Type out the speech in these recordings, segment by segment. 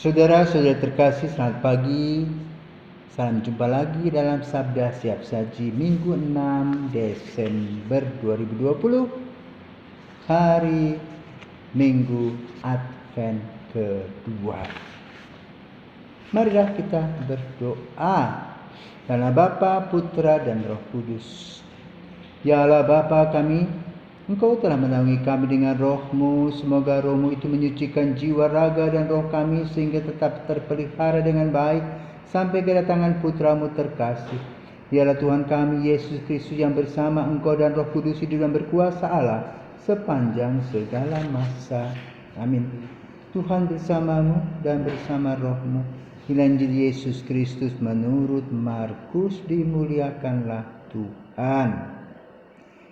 Saudara-saudara terkasih, selamat pagi. Salam jumpa lagi dalam Sabda Siap Saji Minggu 6 Desember 2020, hari Minggu Advent kedua. Marilah kita berdoa. Dalam Bapa, Putra, dan Roh Kudus. Ya Allah Bapa kami, Engkau telah menaungi kami dengan roh-Mu. Semoga roh-Mu itu menyucikan jiwa, raga, dan roh kami sehingga tetap terpelihara dengan baik sampai kedatangan Putra-Mu terkasih. Dialah Tuhan kami Yesus Kristus yang bersama Engkau dan Roh Kudus hidup dan berkuasa Allah sepanjang segala masa. Amin. Tuhan bersamamu dan bersama roh-Mu. Injil Yesus Kristus menurut Markus. Dimuliakanlah Tuhan.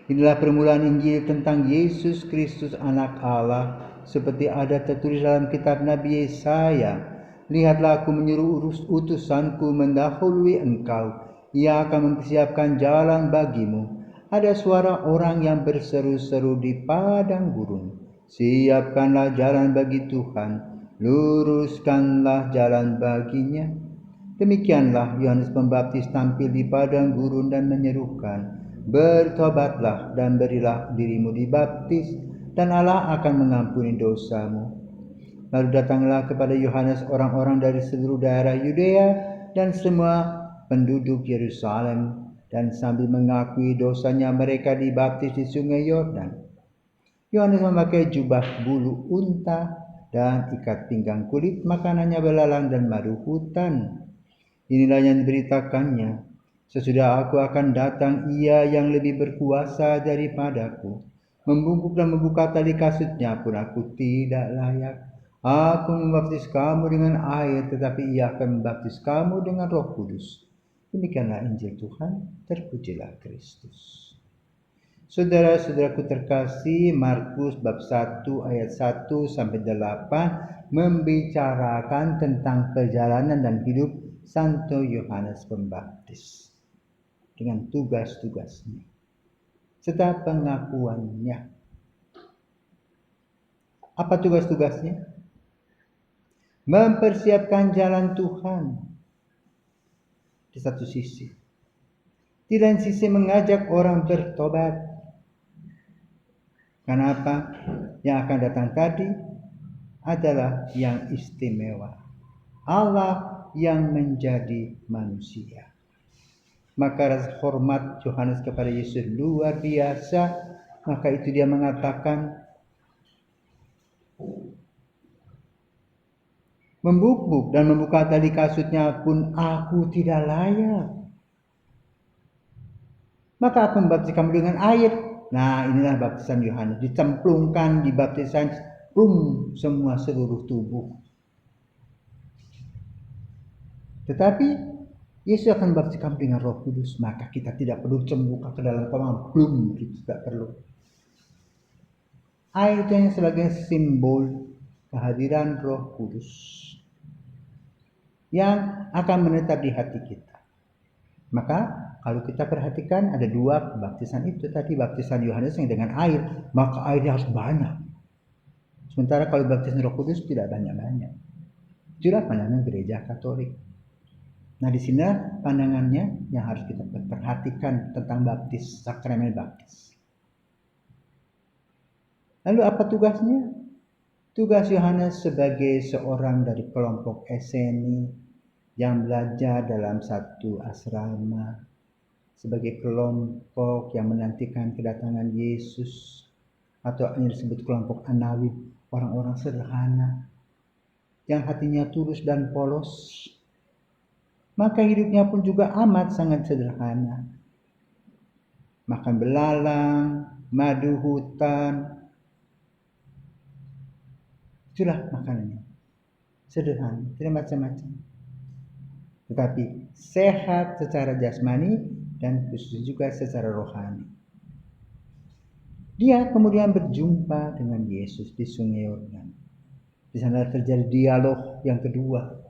Inilah permulaan Injil tentang Yesus Kristus anak Allah, seperti ada tertulis dalam kitab Nabi Yesaya. Lihatlah, aku menyuruh utusanku mendahului engkau. Ia akan mempersiapkan jalan bagimu. Ada suara orang yang berseru-seru di padang gurun. Siapkanlah jalan bagi Tuhan, luruskanlah jalan baginya. Demikianlah Yohanes Pembaptis tampil di padang gurun dan menyerukan, bertobatlah dan berilah dirimu dibaptis, dan Allah akan mengampuni dosamu. Lalu datanglah kepada Yohanes orang-orang dari seluruh daerah Yudea dan semua penduduk Yerusalem, dan sambil mengakui dosanya mereka dibaptis di sungai Yordan. Yohanes memakai jubah bulu unta dan ikat pinggang kulit, makanannya belalang dan madu hutan. Inilah yang diberitakannya, sesudah aku akan datang, ia yang lebih berkuasa daripadaku. Membungkuk dan membuka tali kasutnya pun aku tidak layak. Aku membaptis kamu dengan air, tetapi ia akan membaptis kamu dengan Roh Kudus. Demikianlah Injil Tuhan, terpujilah Kristus. Saudara-saudaraku terkasih, Markus bab 1 ayat 1 sampai 8 membicarakan tentang perjalanan dan hidup Santo Yohanes Pembaptis dengan tugas-tugasnya serta pengakuannya. Apa tugas-tugasnya? Mempersiapkan jalan Tuhan di satu sisi, di lain sisi mengajak orang bertobat. Karena apa? Yang akan datang tadi adalah yang istimewa, Allah yang menjadi manusia. Maka rasa hormat Yohanes kepada Yesus luar biasa. Maka itu dia mengatakan, membungkuk dan membuka tali kasutnya pun aku tidak layak. Maka aku membaptis kamu dengan air. Nah, inilah baptisan Yohanes, dicemplungkan, dibaptisan semua seluruh tubuh. Tetapi Yesus akan membaptis kamu dengan Roh Kudus, maka kita tidak perlu cembuka ke dalam kolam, kita tidak perlu. Air itu hanya sebagai simbol kehadiran Roh Kudus yang akan menetap di hati kita. Maka kalau kita perhatikan ada dua baptisan itu tadi, baptisan Yohanes yang dengan air, maka airnya harus banyak. Sementara kalau baptisan Roh Kudus tidak banyak-banyak. Itulah pandangan gereja Katolik. Nah, di sini pandangannya yang harus kita perhatikan tentang baptis, sakramen baptis. Lalu apa tugasnya? Tugas Yohanes sebagai seorang dari kelompok SNI yang belajar dalam satu asrama, sebagai kelompok yang menantikan kedatangan Yesus, atau yang disebut kelompok Anawim, orang-orang sederhana yang hatinya tulus dan polos. Maka hidupnya pun juga amat sangat sederhana. Makan belalang, madu hutan. Itulah makanannya. Sederhana, tidak macam-macam. Tetapi sehat secara jasmani dan khususnya juga secara rohani. Dia kemudian berjumpa dengan Yesus di sungai Yordan. Di sana terjadi dialog yang kedua.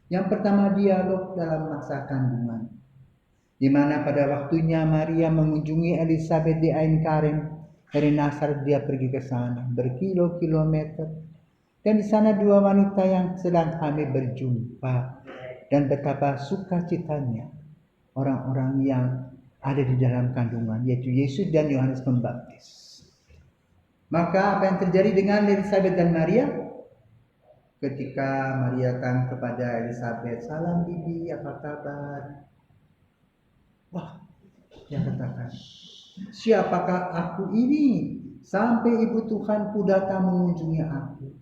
Yang pertama, dialog dalam masa kandungan, di mana pada waktunya Maria mengunjungi Elisabet di Ain Karim. Dari Nazaret dia pergi ke sana berkilo-kilometer, Dan di sana dua wanita yang sedang hamil berjumpa. Dan betapa sukacitanya orang-orang yang ada di dalam kandungan, yaitu Yesus dan Yohanes Pembaptis. Maka apa yang terjadi dengan Elizabeth dan Maria? Ketika Maria datang kepada Elizabeth, "Salam bibi, apa kabar?" Wah, dia katakan, "Siapakah aku ini sampai ibu Tuhanku datang mengunjungi aku?"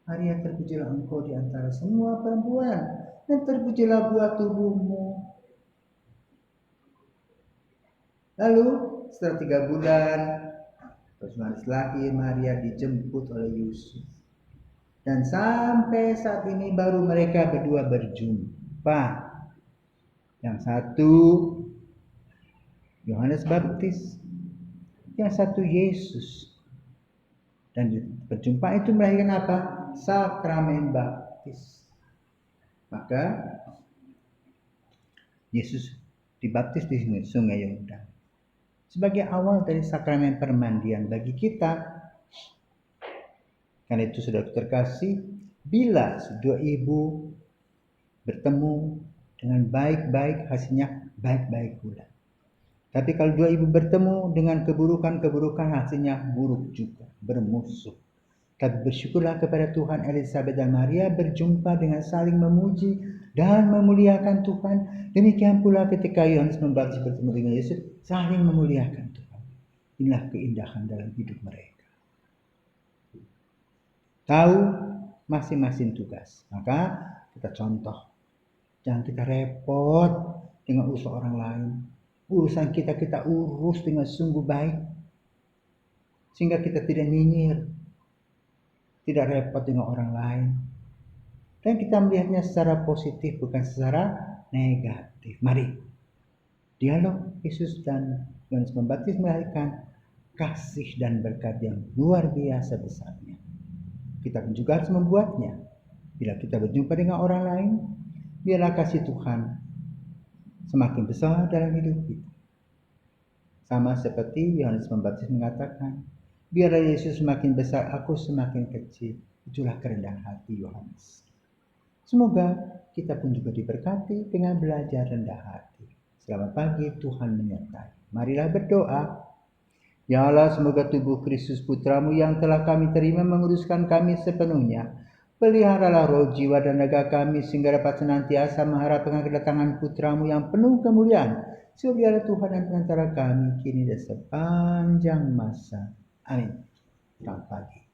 Maria, terpujilah engkau di antara semua perempuan, dan terpujilah buah tubuhmu. Lalu setelah 3 bulan, terus Yohanes lahir, Maria dijemput oleh Yusuf. Dan sampai saat ini baru mereka berdua berjumpa. Yang satu Yohanes Baptis, yang satu Yesus. Dan perjumpaan itu melahirkan apa? Sakramen baptis. Maka Yesus dibaptis di Sungai Yordan sebagai awal dari sakramen permandian bagi kita. Karena itu sudah terkasih, bila dua ibu bertemu dengan baik-baik, hasilnya baik-baik pula. Tapi kalau dua ibu bertemu dengan keburukan-keburukan, hasilnya buruk juga, bermusuh. Tapi bersyukurlah kepada Tuhan, Elizabeth dan Maria berjumpa dengan saling memuji dan memuliakan Tuhan. Demikian pula ketika Yohanes Pembaptis bertemu dengan Yesus, saling memuliakan Tuhan. Inilah keindahan dalam hidup mereka. Tahu masing-masing tugas. Maka kita contoh. Jangan kita repot dengan urusan orang lain. Urusan kita urus dengan sungguh baik. Sehingga kita tidak nyinyir. Tidak repot dengan orang lain. Dan kita melihatnya secara positif, bukan secara negatif. Mari. Dialog Yesus dan Yohanes Pembaptis melahirkan kasih dan berkat yang luar biasa besarnya. Kita pun juga harus membuatnya. Bila kita berjumpa dengan orang lain, biarlah kasih Tuhan semakin besar dalam hidup kita. Sama seperti Yohanes Pembaptis mengatakan, biarlah Yesus semakin besar, aku semakin kecil. Itulah kerendahan hati Yohanes. Semoga kita pun juga diberkati dengan belajar rendah hati. Selamat pagi, Tuhan menyertai. Marilah berdoa. Ya Allah, semoga tubuh Kristus Putramu yang telah kami terima menguruskan kami sepenuhnya. Peliharalah roh, jiwa, dan raga kami sehingga dapat senantiasa mengharapkan kedatangan Putramu yang penuh kemuliaan. Sebab Dialah Tuhan dan Penantara kami kini dan sepanjang masa. Amin. Selamat pagi.